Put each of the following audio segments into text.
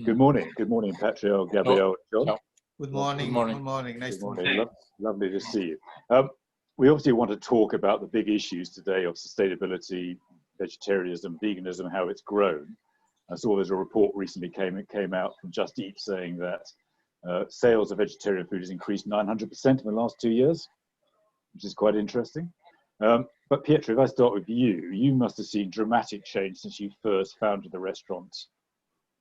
Good morning, Pietro, Gabriele, John. Ciao. Good morning. Good morning. Good morning. Nice Good to morning. meet you. Lovely to see you. We obviously want to talk about the big issues today of sustainability, vegetarianism, veganism, how it's grown. I saw there's a report recently came out from Just Eat saying that sales of vegetarian food has increased 900% in the last 2 years, which is quite interesting. But Pietro, if I start with you, you must have seen dramatic change since you first founded the restaurant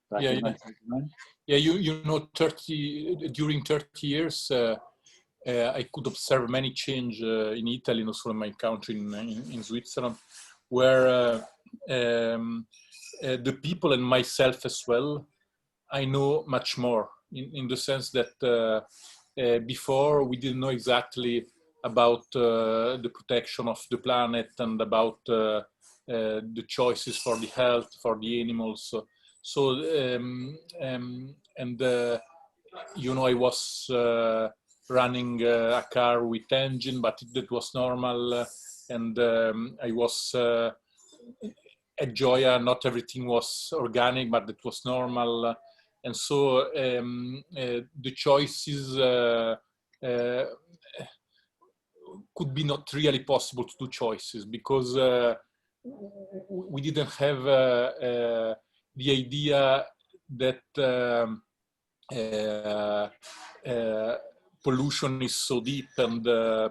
back in 1999. Yeah, you know, during 30 years, I could observe many change in Italy and also in my country, in Switzerland, where the people and myself as well, I know much more in the sense that before we didn't know exactly about the protection of the planet and about the choices for the health, for the animals. So you know, I was running a car with engine, but that was normal, and I was at Joya. Not everything was organic, but it was normal, and so the choices could be not really possible to do choices because we didn't have the idea that pollution is so deep and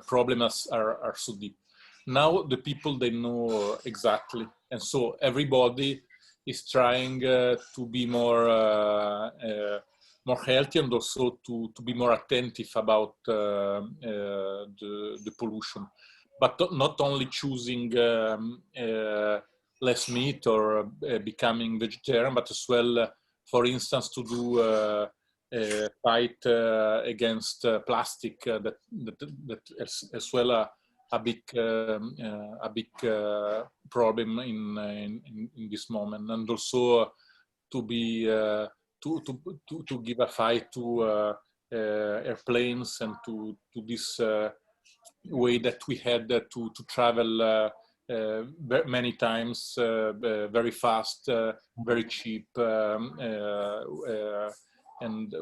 problems are so deep. Now the people, they know exactly, and so everybody is trying to be more healthy and also to be more attentive about the pollution, but not only choosing less meat or becoming vegetarian, but as well, for instance, to do fight against plastic. That as well a big problem in this moment, and also to be to give a fight to airplanes and to this way that we had to travel many times, very fast, very cheap, and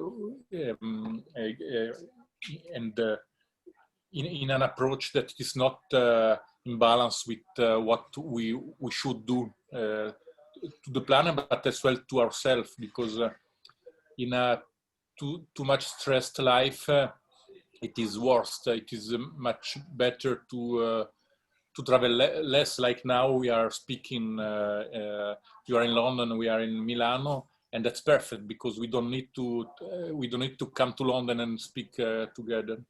in an approach that is not in balance with what we should do to the planet, but as well to ourselves, because in a too much stressed life, it is worse. It is much better to travel less. Like now we are speaking, you are in London, we are in Milano, and that's perfect because we don't need to come to London and speak together.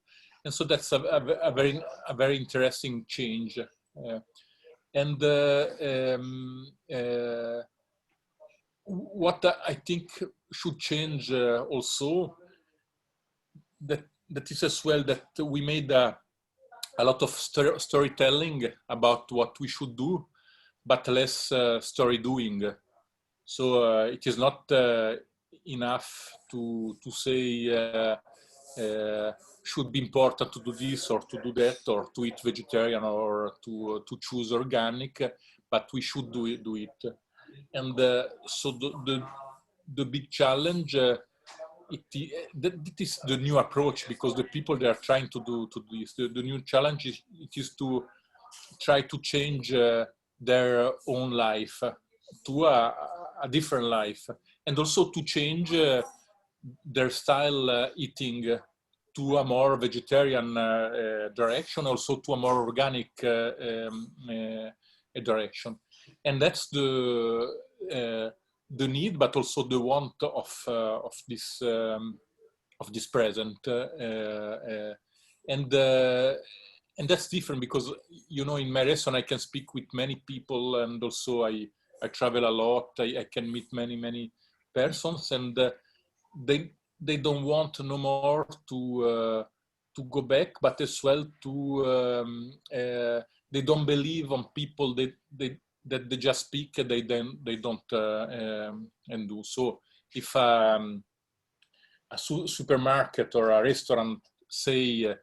And so that's a very interesting change. What I think should change also, that is as well that we made a lot of storytelling about what we should do, but less story doing. So it is not enough to say should be important to do this or to do that or to eat vegetarian or to choose organic, but we should do it. And so the big challenge, it is the new approach, because the people, they are trying to do this. The new challenge is to try to change their own life to a different life, and also to change their style eating to a more vegetarian direction, also to a more organic direction. And that's the need, but also the want of this present, and that's different because, you know, in my restaurant I can speak with many people, and also I travel a lot. I can meet many persons, and they don't want no more to go back, but as well to they don't believe on people that they just speak, they don't and do. So if a supermarket or a restaurant say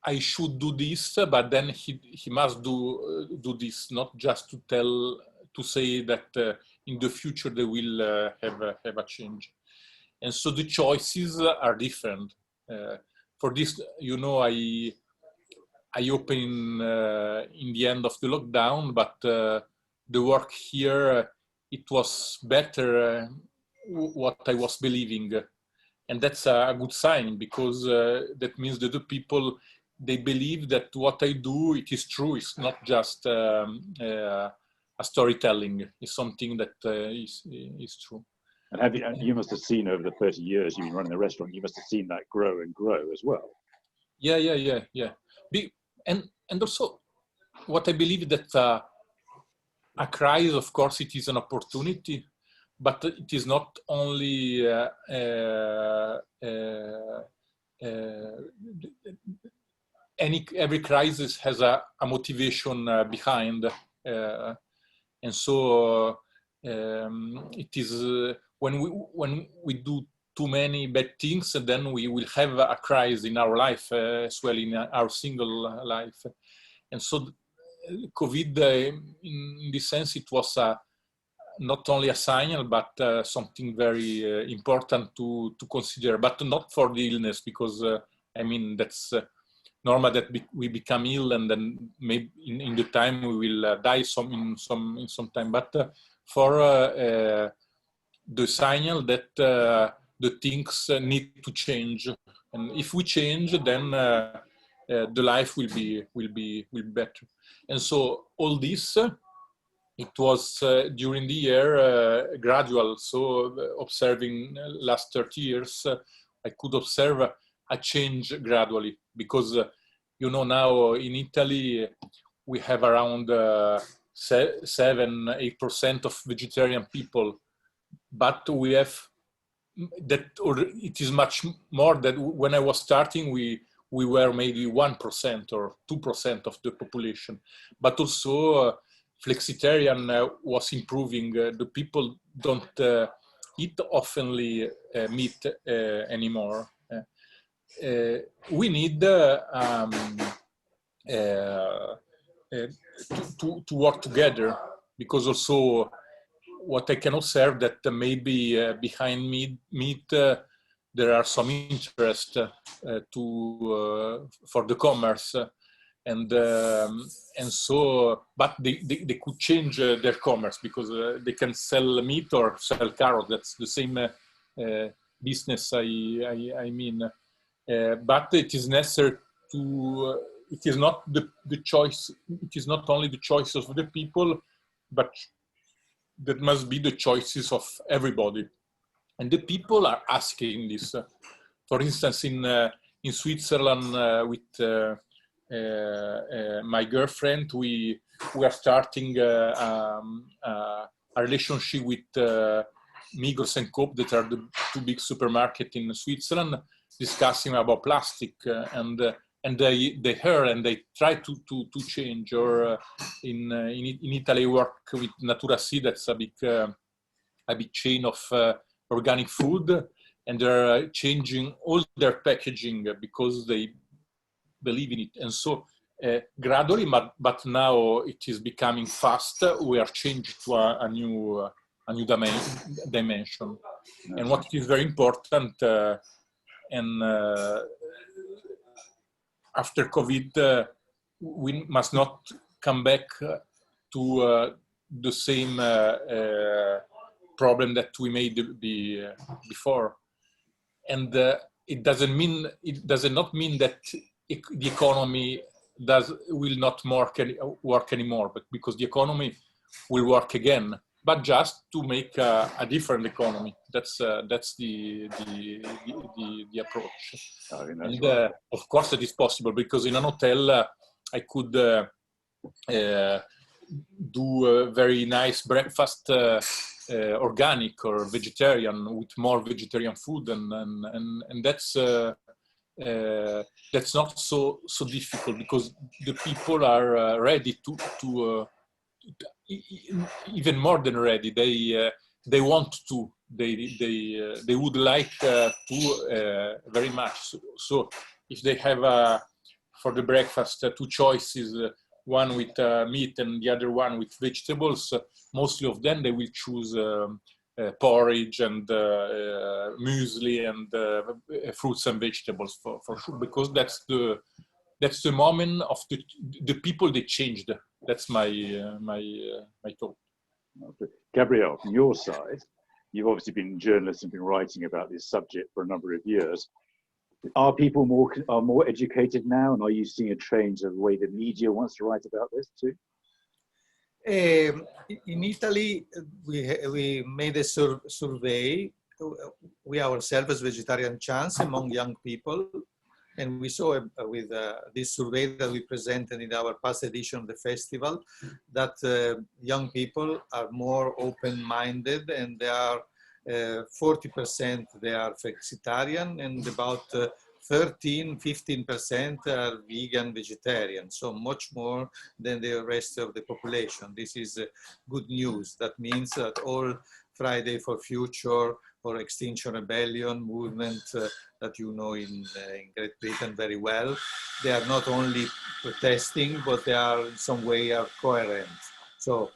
I should do this, but then he must do this, not just to tell to say that in the future they will have a change. And so the choices are different. For this, I opened in the end of the lockdown, but the work here, it was better what I was believing. And that's a good sign, because that means that the people, they believe that what I do, it is true. It's not just a storytelling. It's something that is true. And you must have seen over the 30 years you've been running the restaurant, you must have seen that grow and grow as well. Yeah. And also, what I believe that a crisis, of course, it is an opportunity, but it is not only every crisis has a motivation behind, and so it is when we do too many bad things, then we will have a crisis in our life as well, in our single life. And so COVID, in this sense, it was not only a signal, but something very important to consider, but not for the illness, because I mean, that's normal that we become ill, and then maybe in the time we will die in some time, but for the signal that the things need to change, and if we change, then the life will be better. And so all this, it was during the year gradual. So observing last 30 years, I could observe a change gradually, because now in Italy we have around 7-8% of vegetarian people, but we have that, or it is much more. That when I was starting, we were maybe 1% or 2% of the population, but also flexitarian was improving. The people don't eat oftenly meat anymore. We need to work together, because also what I can observe that maybe behind meat there are some interest for the commerce, and so, but they could change their commerce, because they can sell meat or sell carrot. That's the same business. I mean, but it is necessary to. It is not the choice. It is not only the choice of the people, but that must be the choices of everybody. And the people are asking this. For instance, in Switzerland, with my girlfriend, we are starting a relationship with Migros and Coop, that are the two big supermarkets in Switzerland, discussing about plastic, and they heard and they try to change. Or in Italy, work with Natura Sea, that's a big chain of organic food, and they're changing all their packaging because they believe in it. And so gradually, but now it is becoming fast. We are changing to a new dimension. And what is very important, and after COVID, we must not come back to the same problem that we made before. And it does not mean that the economy will not work anymore, but because the economy will work again, but just to make a different economy. That's the approach. And right. Of course, it is possible, because in an hotel I could do a very nice breakfast, organic or vegetarian, with more vegetarian food, and that's not so difficult, because the people are ready to even more than ready. They want to. They would like to very much. So if they have for the breakfast two choices, one with meat and the other one with vegetables, mostly of them they will choose porridge and muesli and fruits and vegetables for sure, because that's the moment of the people they changed. That's my thought. Okay. Gabriele, from your side, you've obviously been a journalist and been writing about this subject for a number of years. Are people more educated now, and are you seeing a change of the way the media wants to write about this too? In Italy, we made a survey, we ourselves as Vegetarian Chance, among young people, and we saw with this survey that we presented in our past edition of the festival that young people are more open-minded, and they are 40% they are vegetarian, and about 13–15% are vegan, vegetarian, so much more than the rest of the population. This is good news. That means that all Friday for Future or Extinction Rebellion movement that you know in Great Britain very well, they are not only protesting, but they are in some way are coherent. So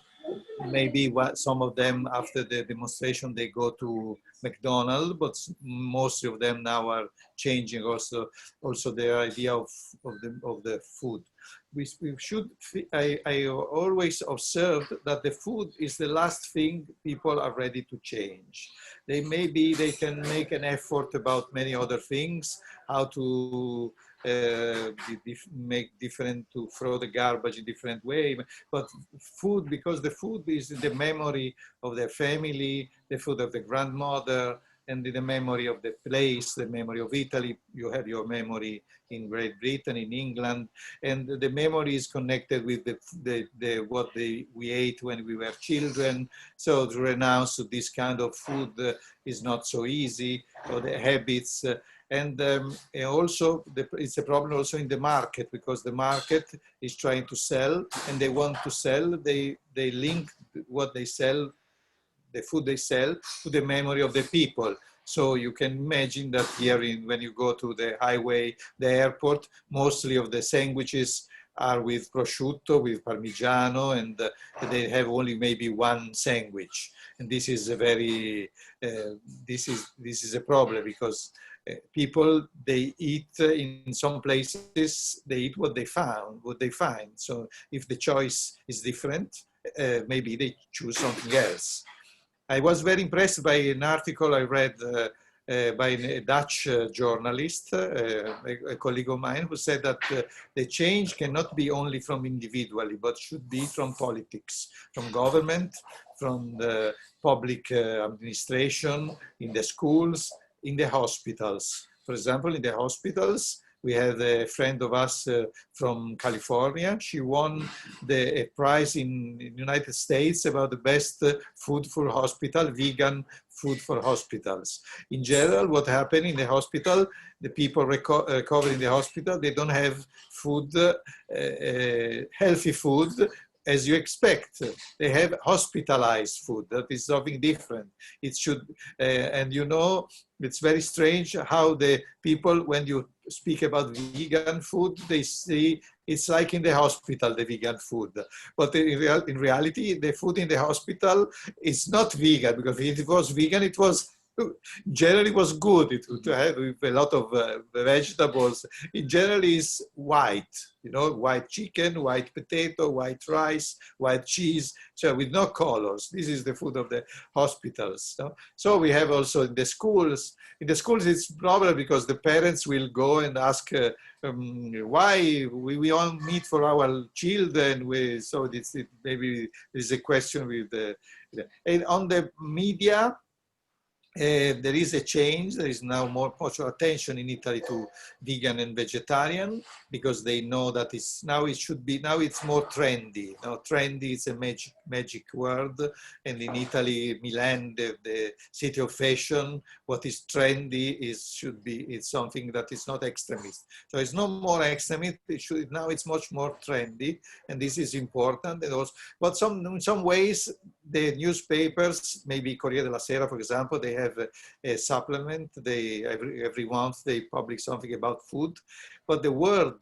maybe some of them after the demonstration they go to McDonald's, but most of them now are changing also their idea of the food. I always observed that the food is the last thing people are ready to change. They can make an effort about many other things, how to make different, to throw the garbage in different way, but food, because the food is the memory of their family, the food of the grandmother, and the memory of the place, the memory of Italy. You have your memory in Great Britain, in England, and the memory is connected with what we ate when we were children. So to renounce this kind of food is not so easy, or the habits. And also, it's a problem also in the market, because the market is trying to sell, and they want to sell. They link what they sell, the food they sell, to the memory of the people. So you can imagine that here, when you go to the highway, the airport, mostly of the sandwiches are with prosciutto, with parmigiano, and they have only maybe one sandwich. And this is a very, this is a problem, because people, they eat in some places, they eat what they find. So if the choice is different, maybe they choose something else. I was very impressed by an article I read by a Dutch journalist, a colleague of mine, who said that the change cannot be only from individually, but should be from politics, from government, from the public administration, in the schools, in the hospitals. For example, in the hospitals, we had a friend of us from California. She won a prize in the United States about the best food for hospital, vegan food for hospitals. In general, what happened in the hospital, the people recover in the hospital, they don't have food, healthy food, as you expect. They have hospitalized food. That is something different. It should, and you know, it's very strange how the people, when you speak about vegan food, they see it's like in the hospital, the vegan food. But in reality, the food in the hospital is not vegan, because if it was vegan, it was generally was good. It would have a lot of vegetables. It generally is white, you know, white chicken, white potato, white rice, white cheese, so with no colors. This is the food of the hospitals. So we have also in the schools. In the schools, it's probably because the parents will go and ask why we want meat for our children. So maybe there's a question with and on the media. There is a change. There is now much attention in Italy to vegan and vegetarian, because they know that now it's more trendy. Now, trendy is a magic word, and in Italy, Milan, the city of fashion, what is trendy it's something that is not extremist. So it's no more extremist. Now it's much more trendy, and this is important. And also, but in some ways, the newspapers, maybe Corriere della Sera, for example, they have a supplement. Every month they publish something about food, but the word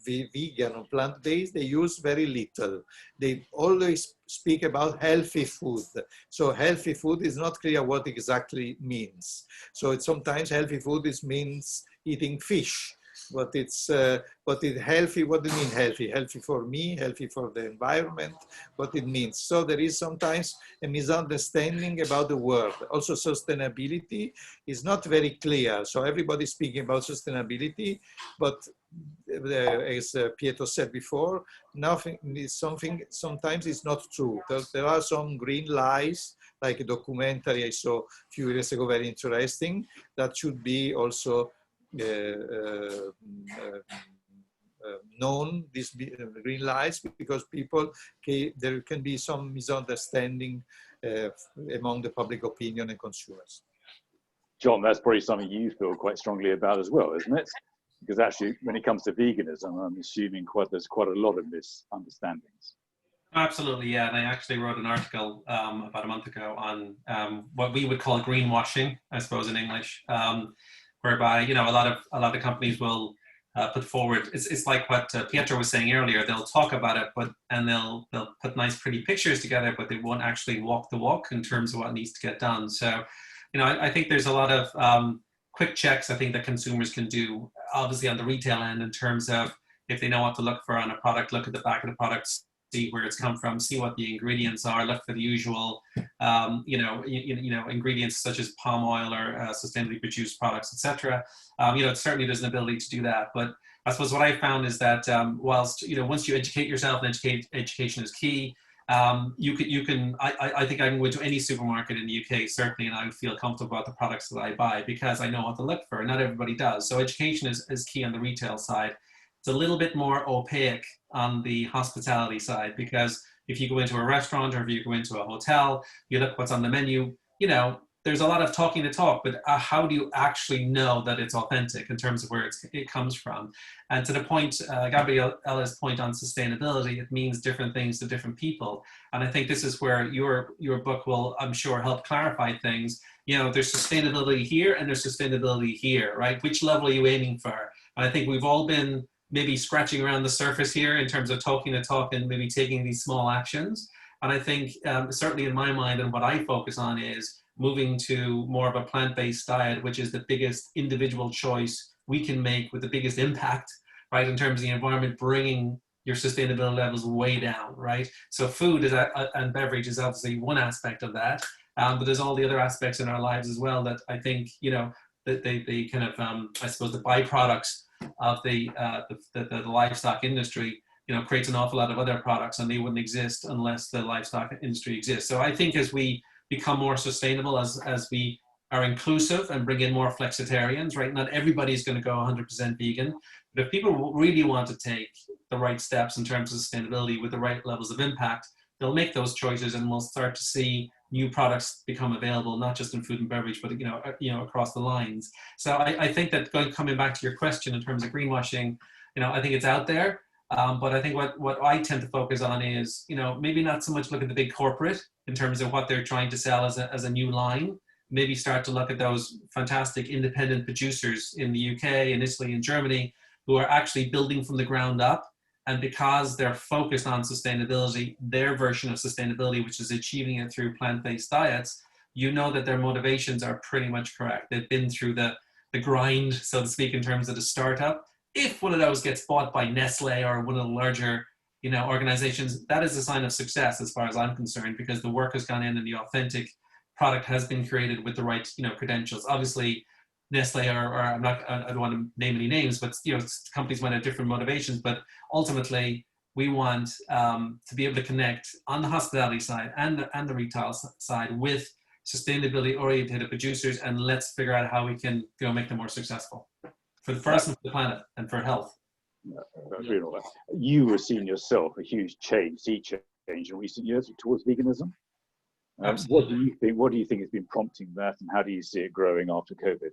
vegan or plant-based, they use very little. They always speak about healthy food. So healthy food is not clear what exactly means. So it's sometimes healthy food means eating fish. But it's healthy. What do you mean healthy? Healthy for me, healthy for the environment, what it means. So there is sometimes a misunderstanding about the word. Also sustainability is not very clear. So everybody's speaking about sustainability, but as Pietro said before, nothing is something, sometimes it's not true. There are some green lies, like a documentary I saw a few years ago, very interesting, that should be also known, these green lights, because people, there can be some misunderstanding among the public opinion and consumers. John, that's probably something you feel quite strongly about as well, isn't it? Because actually, when it comes to veganism, I'm assuming there's quite a lot of misunderstandings. Absolutely, yeah. And I actually wrote an article about a month ago on what we would call greenwashing, I suppose in English, whereby a lot of companies will put forward. It's like what Pietro was saying earlier. They'll talk about it, and they'll put nice, pretty pictures together, but they won't actually walk the walk in terms of what needs to get done. So, I think there's a lot of quick checks I think that consumers can do, obviously on the retail end, in terms of if they know what to look for on a product, look at the back of the product, see where it's come from, see what the ingredients are, look for the usual, ingredients such as palm oil or sustainably produced products, etc. Certainly there's an ability to do that. But I suppose what I found is that whilst, once you educate yourself, and education is key, you can, I think I can go into any supermarket in the UK, certainly, and I would feel comfortable about the products that I buy because I know what to look for. Not everybody does. So education is key on the retail side. It's a little bit more opaque on the hospitality side, because if you go into a restaurant or if you go into a hotel, you look what's on the menu, there's a lot of talking the talk, but how do you actually know that it's authentic in terms of where it comes from? And to the point, Gabriele's point on sustainability, it means different things to different people. And I think this is where your book will, I'm sure, help clarify things. There's sustainability here and there's sustainability here, right? Which level are you aiming for? And I think we've all been maybe scratching around the surface here in terms of talking the talk and maybe taking these small actions. And I think certainly in my mind, and what I focus on is moving to more of a plant-based diet, which is the biggest individual choice we can make with the biggest impact, right, in terms of the environment, bringing your sustainability levels way down, right? So food and beverage is obviously one aspect of that, but there's all the other aspects in our lives as well that I think, that they kind of, I suppose, the byproducts of the livestock industry, creates an awful lot of other products, and they wouldn't exist unless the livestock industry exists. So I think as we become more sustainable, as we are inclusive and bring in more flexitarians, right? Not everybody's going to go 100% vegan, but if people really want to take the right steps in terms of sustainability with the right levels of impact, they'll make those choices, and we'll start to see new products become available, not just in food and beverage, but across the lines. So I think that coming back to your question in terms of greenwashing, I think it's out there. But I think what I tend to focus on is, maybe not so much look at the big corporate in terms of what they're trying to sell as a new line. Maybe start to look at those fantastic independent producers in the UK and Italy and Germany who are actually building from the ground up. And because they're focused on sustainability, their version of sustainability, which is achieving it through plant-based diets, that their motivations are pretty much correct. They've been through the grind, so to speak, in terms of the startup. If one of those gets bought by Nestle or one of the larger, organizations, that is a sign of success as far as I'm concerned, because the work has gone in and the authentic product has been created with the right, credentials. Obviously, Nestle or I don't want to name any names, but companies might have different motivations. But ultimately, we want to be able to connect on the hospitality side and the retail side with sustainability-oriented producers, and let's figure out how we can make them more successful for the person, for the planet, and for health. You were seeing yourself a huge sea change in recent years towards veganism. What do you think has been prompting that, and how do you see it growing after COVID?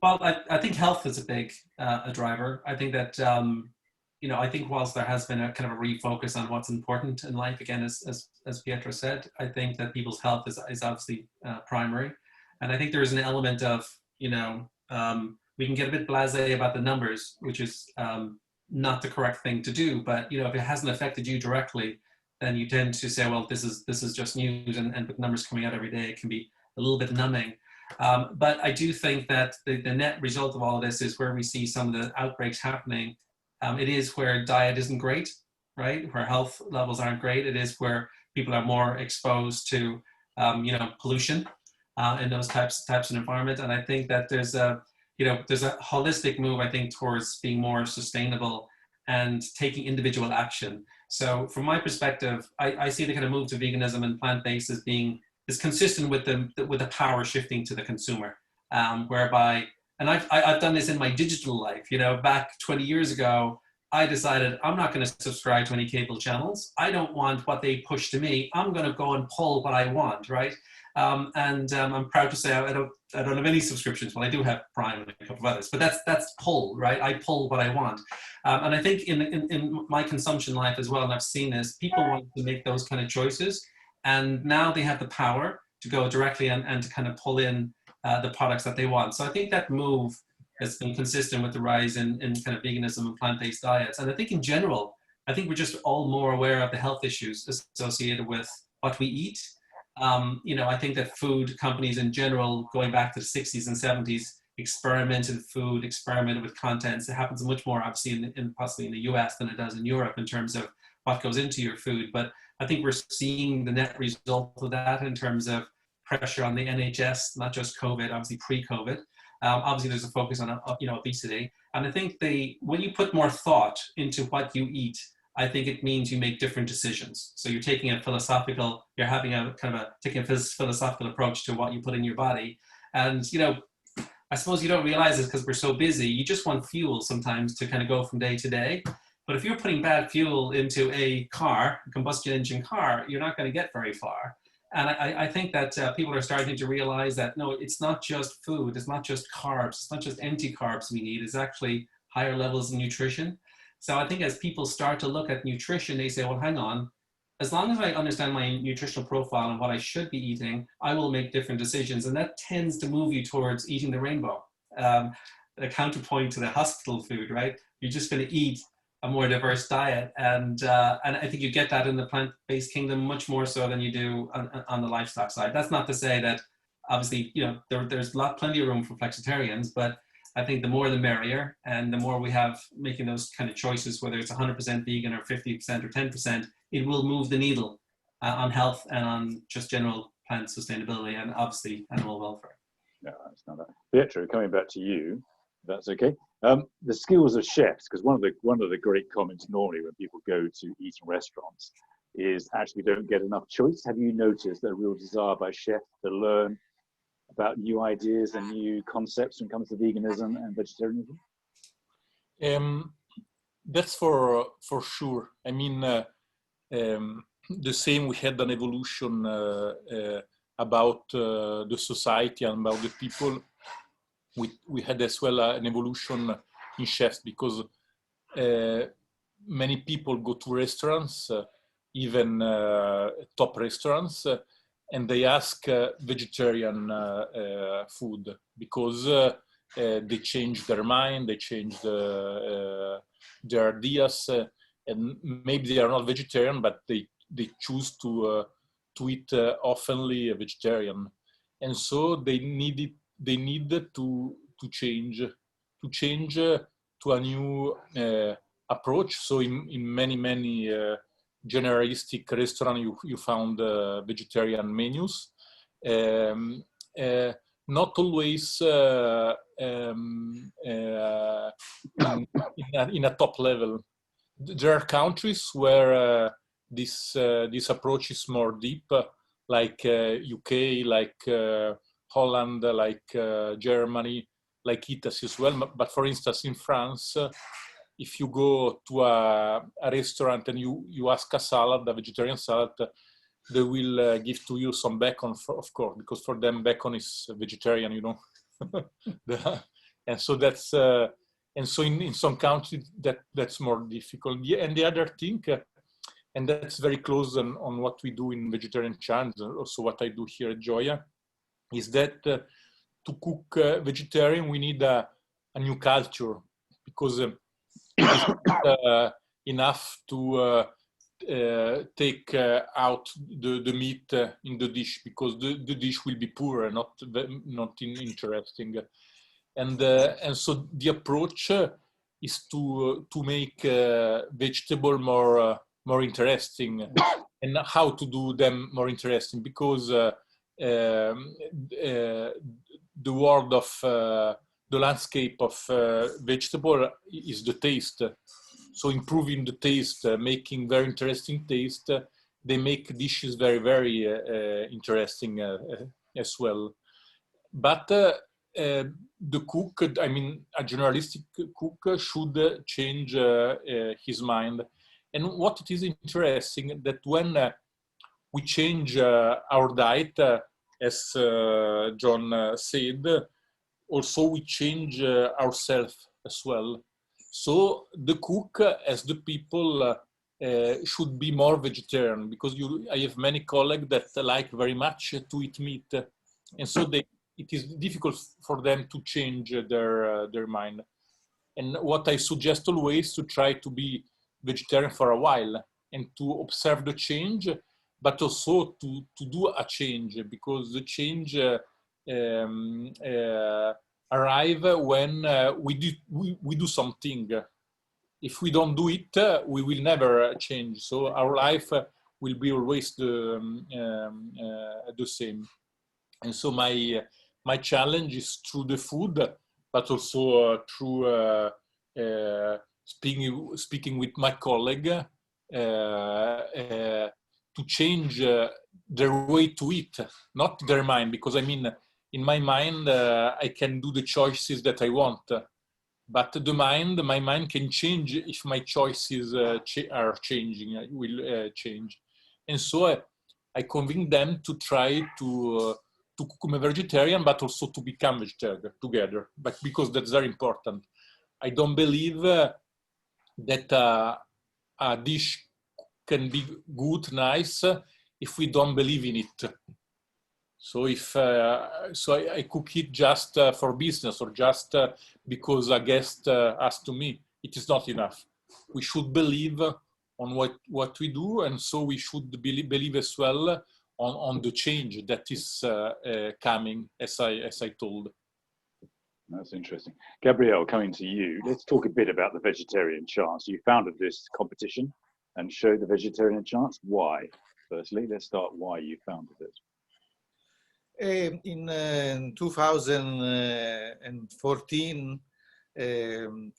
Well, I think health is a big a driver. I think that I think whilst there has been a kind of a refocus on what's important in life, again, as Pietro said, I think that people's health is obviously primary, and I think there is an element of we can get a bit blasé about the numbers, which is not the correct thing to do. But you know, if it hasn't affected you directly, then you tend to say, well, this is just news, and with numbers coming out every day, it can be a little bit numbing. But I do think that the net result of all of this is where we see some of the outbreaks happening. It is where diet isn't great, right? Where health levels aren't great. It is where people are more exposed to, you know, pollution in those types of environment. And I think that there's a holistic move, I think, towards being more sustainable and taking individual action. So from my perspective, I see the kind of move to veganism and plant-based as being is consistent with the power shifting to the consumer, whereby, and I've done this in my digital life. You know, back 20 years ago, I decided I'm not going to subscribe to any cable channels. I don't want what they push to me. I'm going to go and pull what I want, right? I'm proud to say I don't have any subscriptions. Well, I do have Prime and a couple of others, but that's pull, right? I pull what I want. And I think in my consumption life as well, and I've seen this, people want to make those kind of choices. And now they have the power to go directly and to kind of pull in the products that they want. So I think that move has been consistent with the rise in kind of veganism and plant-based diets. And I think in general, I think we're just all more aware of the health issues associated with what we eat. You know, I think that food companies in general, going back to the 60s and 70s, experimented with contents. It happens much more obviously possibly in the US than it does in Europe in terms of what goes into your food. But I think we're seeing the net result of that in terms of pressure on the NHS, not just COVID, obviously pre-COVID. Obviously, there's a focus on obesity. And I think when you put more thought into what you eat, I think it means you make different decisions. So you're taking a philosophical approach to what you put in your body. And, you know, I suppose you don't realize this because we're so busy. You just want fuel sometimes to kind of go from day to day. But if you're putting bad fuel into a combustion engine car, you're not going to get very far. And I think that people are starting to realize that, no, it's not just food. It's not just carbs. It's not just empty carbs we need. It's actually higher levels of nutrition. So I think as people start to look at nutrition, they say, well, hang on. As long as I understand my nutritional profile and what I should be eating, I will make different decisions. And that tends to move you towards eating the rainbow. A counterpoint to the hospital food, right? You're just going to eat a more diverse diet. And I think you get that in the plant-based kingdom much more so than you do on the livestock side. That's not to say that, obviously, you know, there's plenty of room for flexitarians, but I think the more the merrier, and the more we have making those kind of choices, whether it's 100% vegan or 50% or 10%, it will move the needle on health and on just general plant sustainability and obviously animal welfare. No, it's not that. Pietro, coming back to you, if that's okay. The skills of chefs, because one of the great comments normally when people go to eat in restaurants is actually don't get enough choice. Have you noticed a real desire by chefs to learn about new ideas and new concepts when it comes to veganism and vegetarianism? That's for sure. I mean, the same, we had an evolution about the society and about the people. We had as well an evolution in chefs because many people go to restaurants, even top restaurants, and they ask vegetarian food because they change their mind, they change their ideas, and maybe they are not vegetarian, but they choose to eat oftenly a vegetarian, and so they need to change to a new approach. So in many generalistic restaurant, you found vegetarian menus, not always in a top level. There are countries where this approach is more deep, like UK, like Holland, like Germany, like Italy as well. But for instance, in France, if you go to a restaurant and you ask a salad, a vegetarian salad, they will give to you some bacon, of course, because for them bacon is vegetarian, you know. And so that's and so in some countries that's more difficult. Yeah, and the other thing, and that's very close on what we do in Vegetarian Challenge, also what I do here at Joya, is that to cook vegetarian we need a new culture, because it is not enough to take out the meat in the dish, because the dish will be poor and not interesting. And so the approach is to make vegetable more interesting. And how to do them more interesting, because the world of the landscape of vegetable is the taste. So improving the taste, making very interesting taste, they make dishes very, very interesting as well. But the cook, I mean, a journalistic cook should change his mind. And what it is interesting that when we change our diet, as John said, also we change ourselves as well. So the cook, as the people, should be more vegetarian, because I have many colleagues that like very much to eat meat, and so it is difficult for them to change their mind. And what I suggest always to try to be vegetarian for a while and to observe the change, but also to do a change, because the change arrive when we do something. If we don't do it, we will never change. So our life will be always the same. And so my challenge is through the food, but also through speaking with my colleague to change their way to eat, not their mind. Because I mean, in my mind, I can do the choices that I want, but my mind can change if my choices are changing, will change. And so I convince them to try to become a vegetarian, but also to become vegetarian together, but because that's very important. I don't believe that a dish can be good, nice, if we don't believe in it. So if I cook it just for business, or just because a guest asked to me, it is not enough. We should believe on what we do, and so we should believe as well on the change that is coming, as I told. That's interesting. Gabriele, coming to you, let's talk a bit about the vegetarian chance. You founded this competition and showed the vegetarian chance. Why? Firstly, let's start why you founded it. In 2014,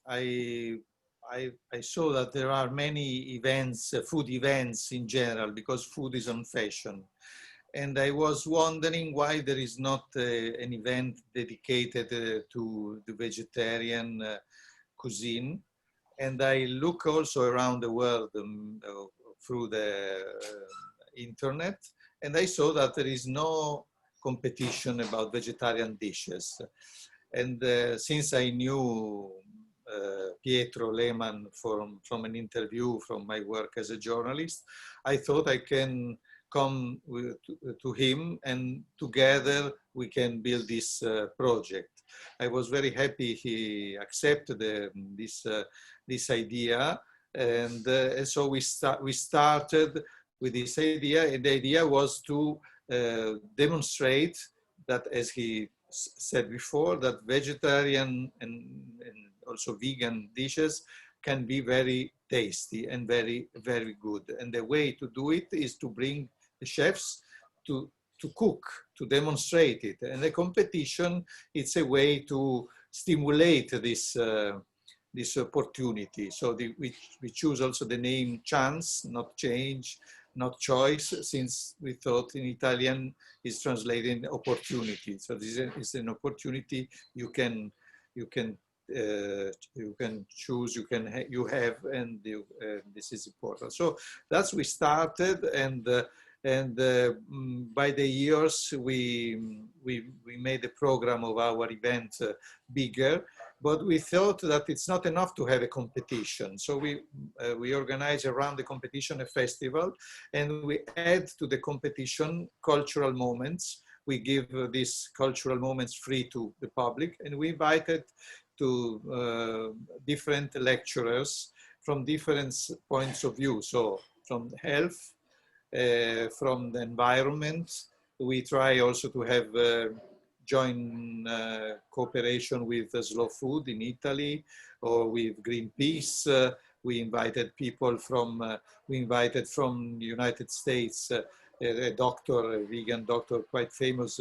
I saw that there are many events, food events in general, because food is on fashion. And I was wondering why there is not an event dedicated to the vegetarian cuisine. And I look also around the world through the internet, and I saw that there is no competition about vegetarian dishes. And since I knew Pietro Leemann from an interview from my work as a journalist, I thought I can come to him, and together we can build this project. I was very happy he accepted this idea, and so we started with this idea, and the idea was to demonstrate that, as he said before, that vegetarian and also vegan dishes can be very tasty and very, very good. And the way to do it is to bring the chefs to cook, to demonstrate it. And the competition, it's a way to stimulate this opportunity. So we choose also the name chance, not change, not choice, since we thought in Italian is translated opportunity. So this is an opportunity you can choose, you have, and this is important. So that's we started, and by the years we made the program of our event bigger. But we thought that it's not enough to have a competition. So we organize around the competition a festival, and we add to the competition cultural moments. We give these cultural moments free to the public, and we invited to different lecturers from different points of view. So from health, from the environment, we try also to have joint cooperation with Slow Food in Italy or with Greenpeace. We invited people from, from the United States, a doctor, a vegan doctor, quite famous.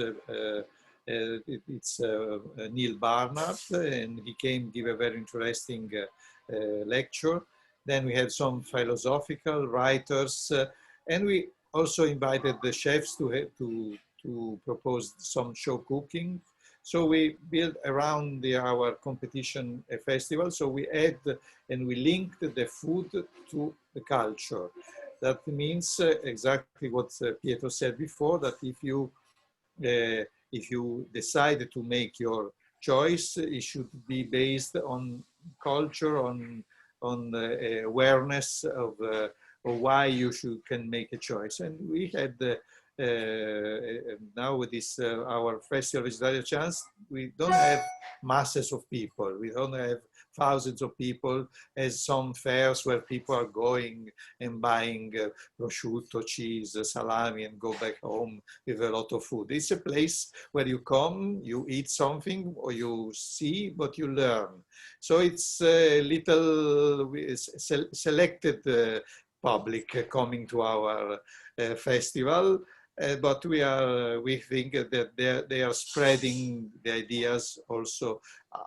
It's Neil Barnard, and he came give a very interesting lecture. Then we had some philosophical writers, and we also invited the chefs to propose some show cooking. So we built around our competition a festival. So we add and we linked the food to the culture. That means exactly what Pietro said before, that if you decide to make your choice, it should be based on culture, on awareness of why you can make a choice. And we had now with this our festival Vegetarian Chance, we don't have masses of people. We don't have thousands of people as some fairs where people are going and buying prosciutto, cheese, salami, and go back home with a lot of food. It's a place where you come, you eat something, or you see, but you learn. So it's a little selected public coming to our festival. But we think that they are spreading the ideas also.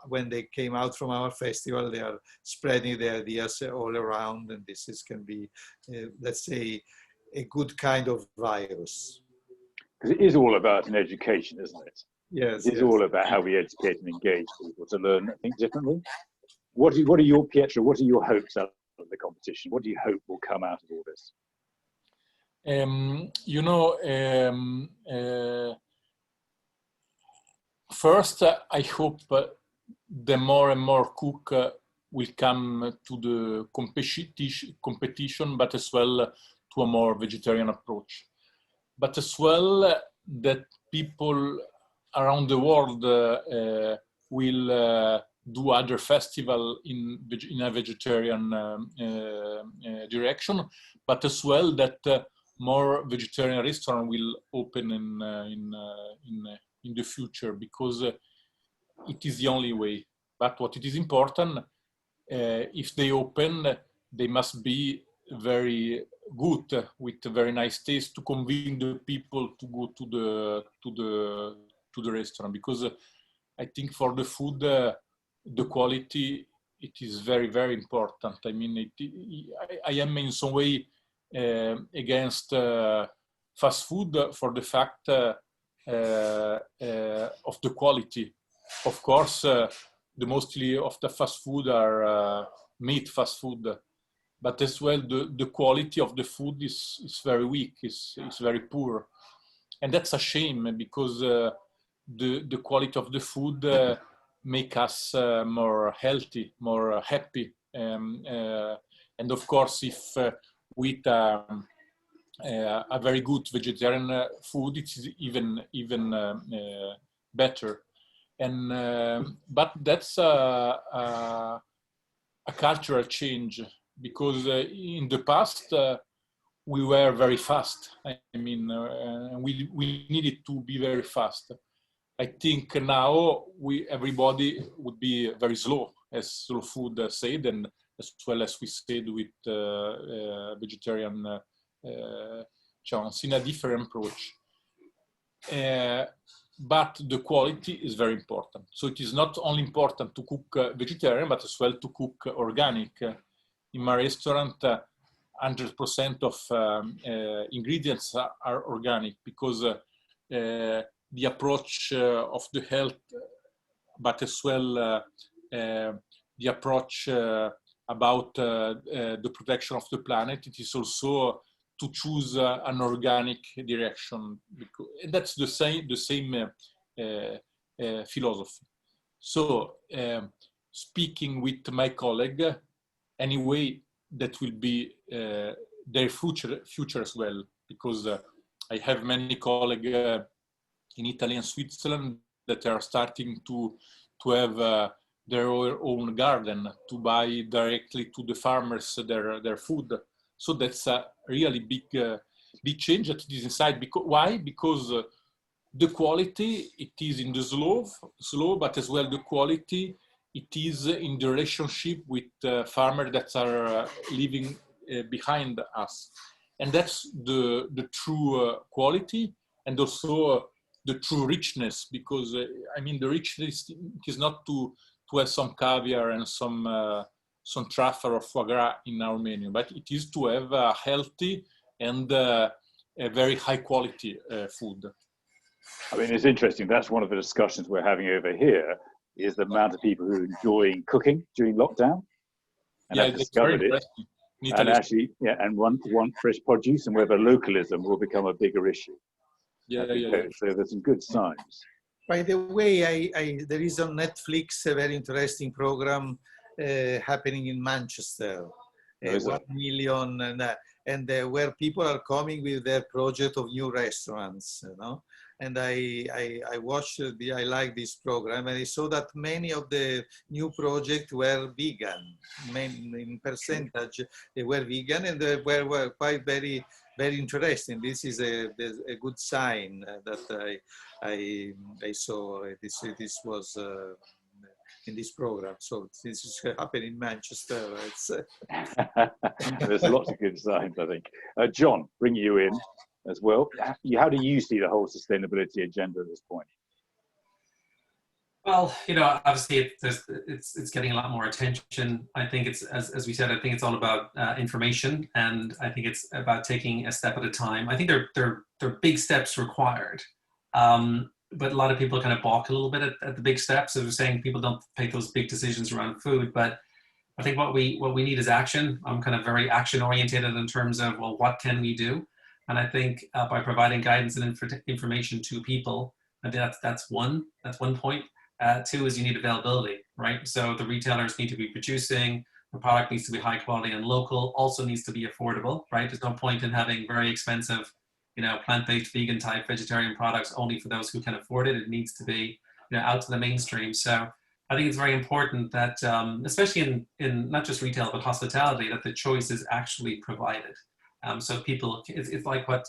When they came out from our festival, they are spreading the ideas all around, and this can be, let's say, a good kind of virus. Because it is all about an education, isn't it? Yes. It's all about how we educate and engage people to learn, I think, differently. What are your, Pietro, what are your hopes out of the competition? What do you hope will come out of all this? First, I hope the more and more cook will come to the competition, but as well to a more vegetarian approach. But as well that people around the world will do other festival in a vegetarian direction, but as well that more vegetarian restaurant will open in the future, because it is the only way. But what it is important, if they open, they must be very good, with a very nice taste, to convince the people to go to the restaurant. Because I think for the food, the quality, it is very, very important. I mean, I am in some way against fast food for the fact of the quality. Of course, the mostly of the fast food are meat fast food, but as well the quality of the food is very weak, is very poor, and that's a shame, because the quality of the food make us more healthy, more happy, and of course, if we eat a very good vegetarian food, it's even better. And but that's a cultural change, because in the past we were very fast. I mean, we needed to be very fast. I think now everybody would be very slow, as Slow Food said, and as well as we said with vegetarian chance, in a different approach. But the quality is very important. So it is not only important to cook vegetarian, but as well to cook organic. In my restaurant, 100% of ingredients are organic, because the approach of the health, but as well the approach about the protection of the planet, it is also to choose an organic direction, because that's the same philosophy. So speaking with my colleague, anyway, that will be their future as well, because I have many colleagues in Italy and Switzerland that are starting to have their own garden, to buy directly to the farmers their food. So that's a really big change that is inside. Why? Because the quality, it is in the slow, but as well the quality, it is in the relationship with farmers that are living behind us. And that's the true quality, and also the true richness, because I mean, the richness is not to have some caviar and some truffle or foie gras in our menu, but it is to have a healthy and a very high quality food. I mean, it's interesting. That's one of the discussions we're having over here, is the amount of people who are enjoying cooking during lockdown and have discovered it. And actually, yeah, and want fresh produce, and whether localism will become a bigger issue. Yeah. So there's some good signs. By the way, there is on Netflix a very interesting program happening in Manchester. 1 million, and where people are coming with their project of new restaurants, you know. And I watched I like this program, and I saw that many of the new projects were vegan. In percentage, they were vegan, and they were quite very interesting. This is a good sign that I saw. This was in this program. So this is happening in Manchester. There's lots of good signs, I think. John, bring you in as well. How do you see the whole sustainability agenda at this point? Well, you know, obviously it's getting a lot more attention. I think it's, as we said, I think it's all about information, and I think it's about taking a step at a time. I think there are big steps required, but a lot of people kind of balk a little bit at the big steps. As we're saying, people don't take those big decisions around food, but I think what we need is action. I'm kind of very action oriented in terms of, well, what can we do? And I think by providing guidance and information to people, I think that's one point. Two is you need availability, right? So the retailers need to be producing, the product needs to be high quality and local, also needs to be affordable, right? There's no point in having very expensive, you know, plant-based, vegan type, vegetarian products only for those who can afford it. It needs to be, you know, out to the mainstream. So I think it's very important that, especially in not just retail, but hospitality, that the choice is actually provided. So people, it's like what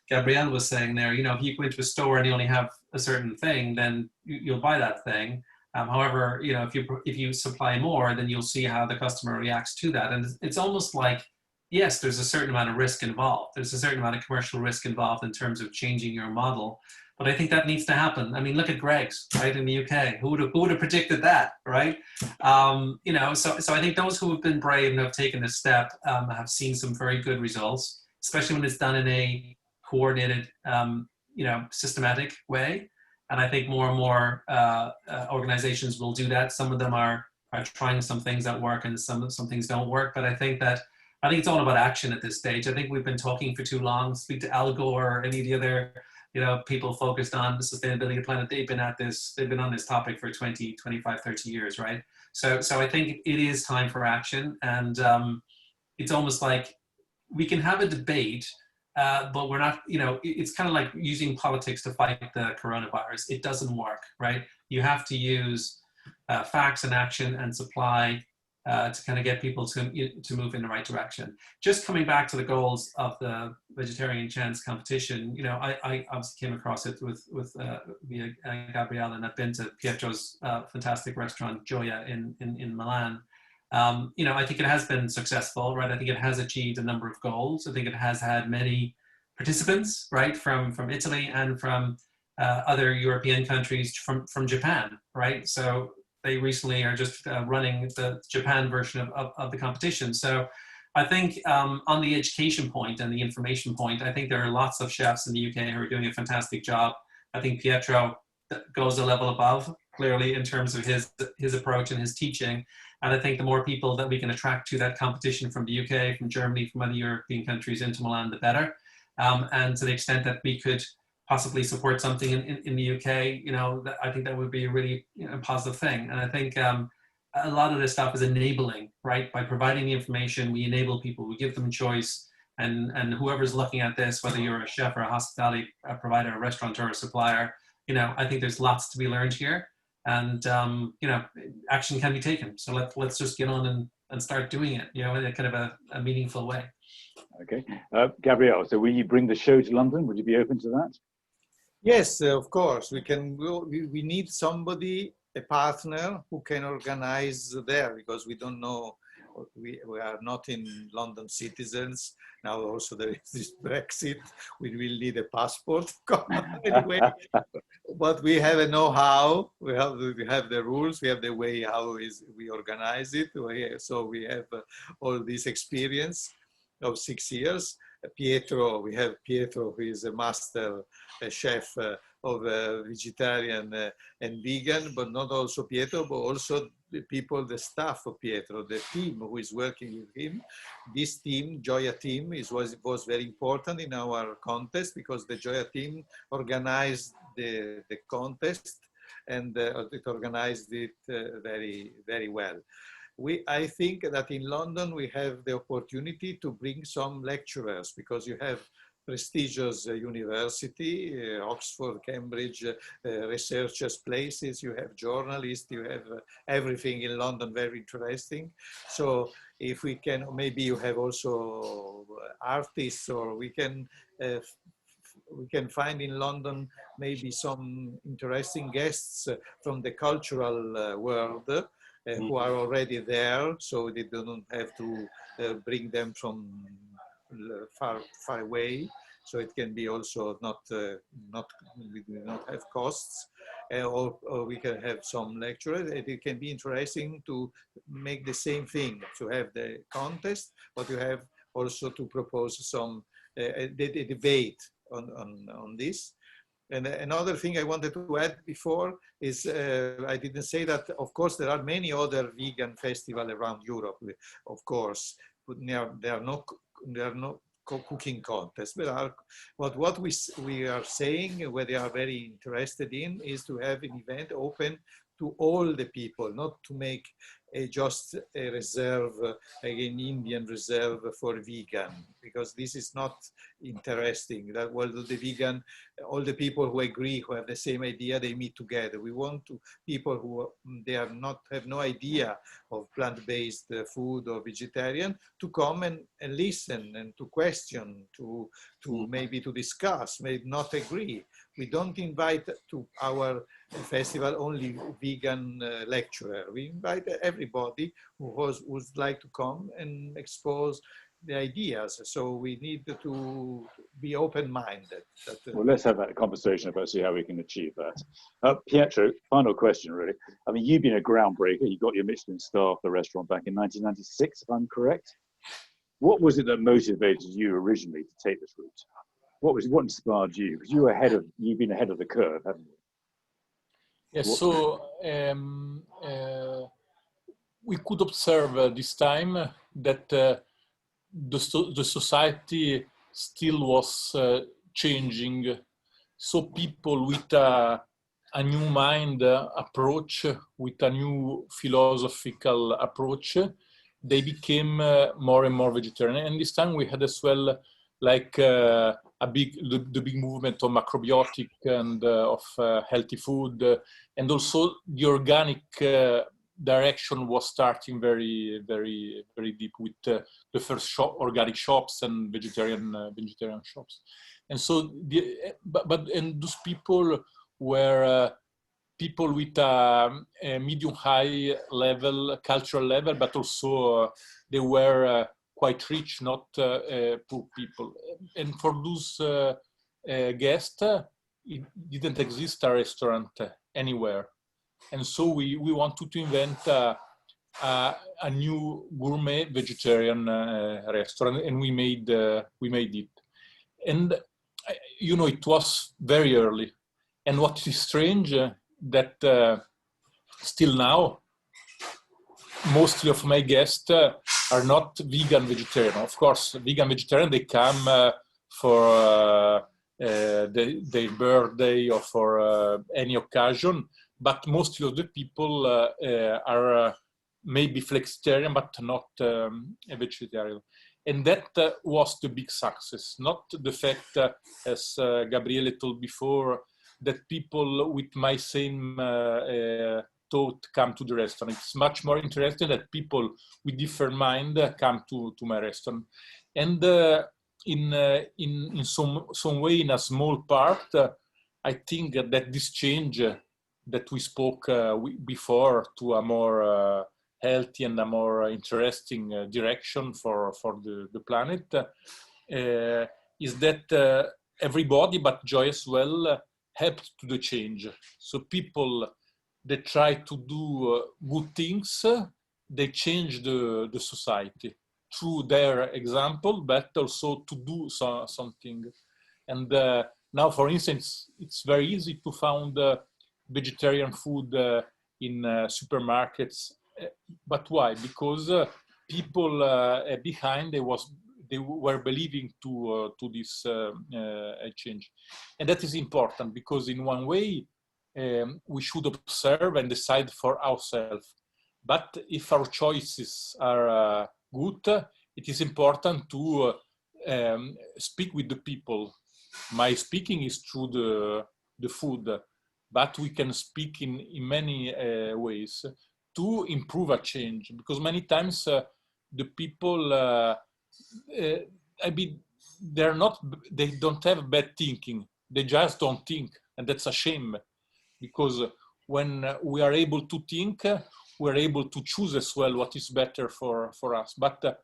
Gabriele was saying there, you know, if you go into a store and you only have a certain thing, then you'll buy that thing. However, you know, if you supply more, then you'll see how the customer reacts to that. And it's almost like, yes, there's a certain amount of risk involved. There's a certain amount of commercial risk involved in terms of changing your model. But I think that needs to happen. I mean, look at Greggs, right, in the UK. Who would have predicted that, right? You know, so I think those who have been brave and have taken this step have seen some very good results, especially when it's done in a coordinated, you know, systematic way. And I think more and more organizations will do that. Some of them are trying some things that work, and some things don't work. But I think it's all about action at this stage. I think we've been talking for too long. Speak to Al Gore or any of the other, you know, people focused on the sustainability of the planet. They've been on this topic for 20, 25, 30 years, right? So I think it is time for action. And it's almost like we can have a debate, but we're not, you know, it's kind of like using politics to fight the coronavirus. It doesn't work, right? You have to use facts and action and supply to kind of get people to move in the right direction. Just coming back to the goals of the Vegetarian Chance competition, you know, I obviously came across it via Gabriele, and I've been to Pietro's fantastic restaurant Gioia in Milan. You know, I think it has been successful, right? I think it has achieved a number of goals. I think it has had many participants, right, from Italy and from other European countries, from Japan, right? So they recently are just running the Japan version of the competition. So I think on the education point and the information point, I think there are lots of chefs in the UK who are doing a fantastic job. I think Pietro goes a level above, clearly, in terms of his approach and his teaching. And I think the more people that we can attract to that competition from the UK, from Germany, from other European countries into Milan, the better. And to the extent that we could possibly support something in the UK, you know, I think that would be a really, you know, positive thing. And I think a lot of this stuff is enabling, right? By providing the information, we enable people, we give them choice, and whoever's looking at this, whether you're a chef or a hospitality provider, a restaurateur, or a supplier, you know, I think there's lots to be learned here. and you know, action can be taken. So let's just get on and start doing it, you know, in a kind of a meaningful way. Okay, Gabriele. So will you bring the show to London? Would you be open to that? Yes, of course. We can go. We need somebody, a partner who can organize there, because we don't know. We are not in London citizens. Now also there is this Brexit. We will need a passport anyway. But we have a know-how. We have the rules. We have the way how we organize it. So we have all this experience of 6 years. Pietro, we have Pietro, who is a master chef of vegetarian and vegan, but not also Pietro, but also the people, the staff of Pietro, the team who is working with him. This team, Gioia team, was very important in our contest, because the Gioia team organized the contest, and it organized it very, very well. I think that in London we have the opportunity to bring some lecturers, because you have prestigious university, Oxford, Cambridge, researchers places, you have journalists, you have everything in London very interesting. So if we can, maybe you have also artists, or we can find in London maybe some interesting guests from the cultural world, who are already there, so they don't have to bring them from far away. So it can be also we do not have costs, or we can have some lecturers. It can be interesting to make the same thing, to have the contest, but you have also to propose some the debate on this. And another thing I wanted to add before is, I didn't say that, of course, there are many other vegan festivals around Europe, of course, but there are no cooking contests. But what we are saying, what they are very interested in, is to have an event open to all the people, not to make just a reserve, like an Indian reserve for vegan, because this is not interesting. That all the people who agree, who have the same idea, they meet together. We want people who have no idea of plant-based food or vegetarian to come and listen and to question, to maybe to discuss, maybe not agree. We don't invite to our festival only vegan lecturer. We invite everybody who would like to come and expose the ideas. So we need to be open-minded. Well, let's have that conversation about see how we can achieve that. Pietro, final question, really. I mean, you've been a groundbreaker. You got your Michelin star for the restaurant back in 1996, if I'm correct. What was it that motivated you originally to take this route? What inspired you? Because you've been ahead of the curve, haven't you? Yes, so we could observe this time that the society still was changing. So people with a new mind approach, with a new philosophical approach, they became more and more vegetarian. And this time we had as well like the big movement of macrobiotic and of healthy food, and also the organic direction was starting very, very, very deep with the first organic shops and vegetarian shops. And so, and those people were people with a medium-high level, cultural level, but also they were quite rich, not poor people. And for those guests, it didn't exist a restaurant anywhere. And so we wanted to invent a new gourmet vegetarian restaurant, and we made it. And you know, it was very early. And what is strange that still now, mostly of my guests are not vegan vegetarian. Of course, vegan vegetarian, they come for their birthday or for any occasion, but mostly of the people are maybe flexitarian, but not a vegetarian. And that was the big success, not the fact, as Gabriele told before, that people with my same thought come to the restaurant. It's much more interesting that people with different mind come to my restaurant. And in some way, in a small part, I think that this change that we spoke before to a more healthy and a more interesting direction for the planet is that everybody, but joy as well, helped to the change. So people that try to do good things, they change the society through their example, but also to do something. And now, for instance, it's very easy to find vegetarian food in supermarkets. But why? Because people behind they were believing to this change, and that is important because in one way we should observe and decide for ourselves. But if our choices are good, it is important to speak with the people. My speaking is through the food, but we can speak in many ways to improve a change, because many times the people I mean, they don't have bad thinking, they just don't think, and that's a shame, because when we are able to think, we're able to choose as well what is better for us. But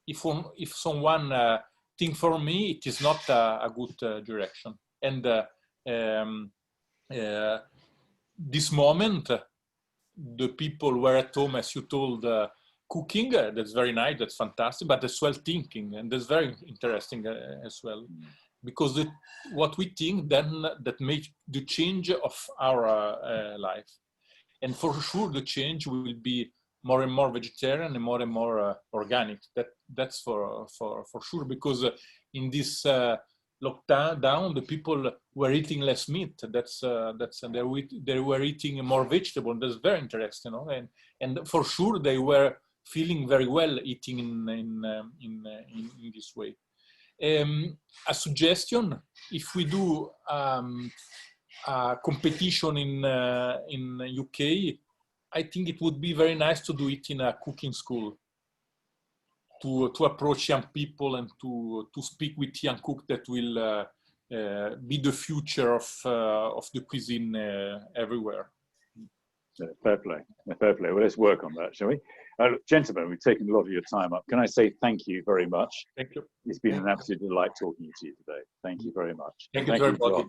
if someone think for me, it is not a good direction. And this moment, the people were at home, as you told, cooking. That's very nice, that's fantastic, but as well thinking, and that's very interesting as well, because what we think then that makes the change of our life. And for sure the change will be more and more vegetarian and more organic. That's for sure, because in this lockdown, the people were eating less meat. They were eating more vegetable. That's very interesting, you know? And for sure they were feeling very well eating in this way. A suggestion: if we do a competition in UK, I think it would be very nice to do it in a cooking school, to approach young people and to speak with young cooks that will be the future of the cuisine everywhere. Fair play. Fair play. Well, let's work on that, shall we? Look, gentlemen, we've taken a lot of your time up. Can I say thank you very much? Thank you. It's been an absolute delight talking to you today. Thank you very much. Thank you, everybody.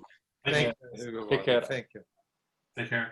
Thank you. Take care. Thank you. Take care.